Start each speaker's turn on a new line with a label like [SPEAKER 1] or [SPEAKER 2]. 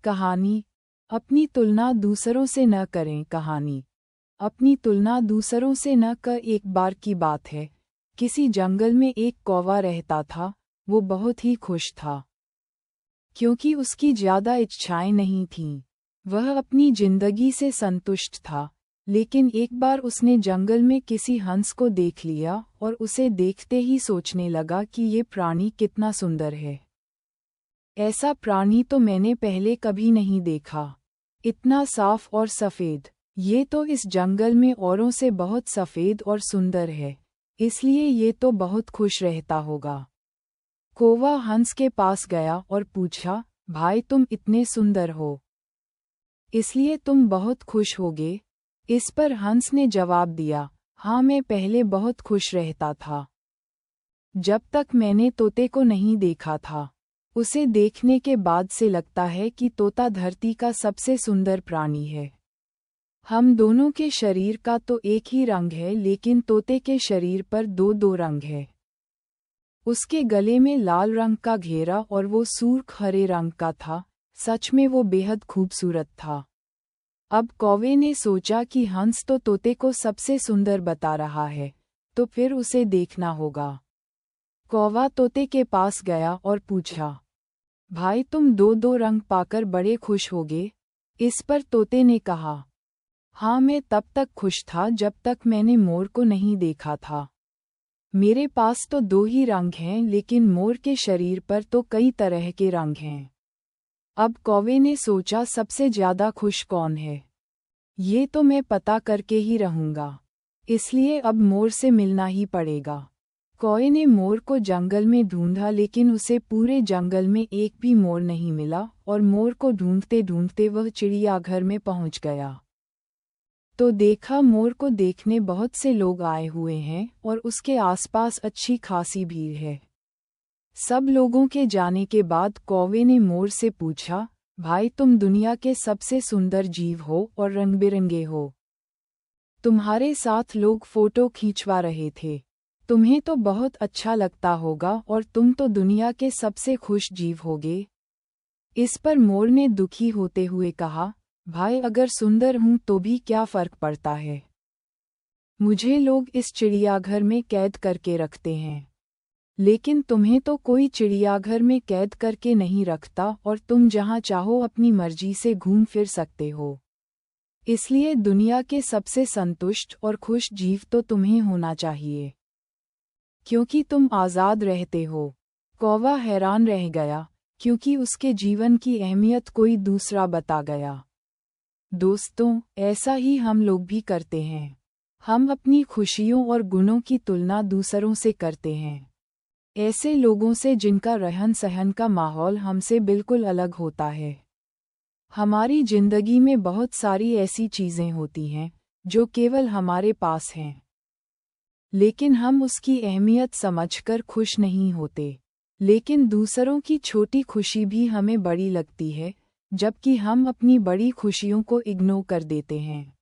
[SPEAKER 1] कहानी। अपनी तुलना दूसरों से न करें। कहानी। अपनी तुलना दूसरों से न कर। एक बार की बात है, किसी जंगल में एक कौवा रहता था। वो बहुत ही खुश था, क्योंकि उसकी ज़्यादा इच्छाएं नहीं थीं। वह अपनी जिंदगी से संतुष्ट था। लेकिन एक बार उसने जंगल में किसी हंस को देख लिया और उसे देखते ही सोचने लगा कि ये प्राणी कितना सुंदर है। ऐसा प्राणी तो मैंने पहले कभी नहीं देखा। इतना साफ और सफ़ेद। ये तो इस जंगल में औरों से बहुत सफ़ेद और सुंदर है, इसलिए ये तो बहुत खुश रहता होगा। कौवा हंस के पास गया और पूछा, भाई तुम इतने सुंदर हो, इसलिए तुम बहुत खुश होगे? इस पर हंस ने जवाब दिया, हाँ मैं पहले बहुत खुश रहता था, जब तक मैंने तोते को नहीं देखा था। उसे देखने के बाद से लगता है कि तोता धरती का सबसे सुंदर प्राणी है। हम दोनों के शरीर का तो एक ही रंग है, लेकिन तोते के शरीर पर दो दो रंग है। उसके गले में लाल रंग का घेरा और वो सुर्ख हरे रंग का था। सच में वो बेहद खूबसूरत था। अब कौवे ने सोचा कि हंस तो तोते को सबसे सुंदर बता रहा है, तो फिर उसे देखना होगा। कौवा तोते के पास गया और पूछा, भाई तुम दो दो रंग पाकर बड़े खुश होगे? इस पर तोते ने कहा, हाँ मैं तब तक खुश था जब तक मैंने मोर को नहीं देखा था। मेरे पास तो दो ही रंग हैं, लेकिन मोर के शरीर पर तो कई तरह के रंग हैं। अब कौवे ने सोचा, सबसे ज्यादा खुश कौन है? ये तो मैं पता करके ही रहूंगा, इसलिए अब मोर से मिलना ही पड़ेगा। कौवे ने मोर को जंगल में ढूंढा, लेकिन उसे पूरे जंगल में एक भी मोर नहीं मिला और मोर को ढूंढते ढूंढते वह चिड़ियाघर में पहुंच गया। तो देखा, मोर को देखने बहुत से लोग आए हुए हैं और उसके आसपास अच्छी खासी भीड़ है। सब लोगों के जाने के बाद कौवे ने मोर से पूछा, भाई तुम दुनिया के सबसे सुंदर जीव हो और रंग बिरंगे हो। तुम्हारे साथ लोग फोटो खींचवा रहे थे, तुम्हें तो बहुत अच्छा लगता होगा और तुम तो दुनिया के सबसे खुश जीव होगे। इस पर मोर ने दुखी होते हुए कहा, भाई अगर सुंदर हूं तो भी क्या फर्क पड़ता है? मुझे लोग इस चिड़ियाघर में कैद करके रखते हैं, लेकिन तुम्हें तो कोई चिड़ियाघर में कैद करके नहीं रखता और तुम जहां चाहो अपनी मर्जी से घूम फिर सकते हो। इसलिए दुनिया के सबसे संतुष्ट और खुश जीव तो तुम्हें होना चाहिए, क्योंकि तुम आज़ाद रहते हो। कौवा हैरान रह गया, क्योंकि उसके जीवन की अहमियत कोई दूसरा बता गया। दोस्तों, ऐसा ही हम लोग भी करते हैं। हम अपनी खुशियों और गुणों की तुलना दूसरों से करते हैं, ऐसे लोगों से जिनका रहन सहन का माहौल हमसे बिल्कुल अलग होता है। हमारी जिंदगी में बहुत सारी ऐसी चीज़ें होती हैं जो केवल हमारे पास हैं, लेकिन हम उसकी अहमियत समझकर खुश नहीं होते। लेकिन दूसरों की छोटी खुशी भी हमें बड़ी लगती है, जबकि हम अपनी बड़ी खुशियों को इग्नोर कर देते हैं।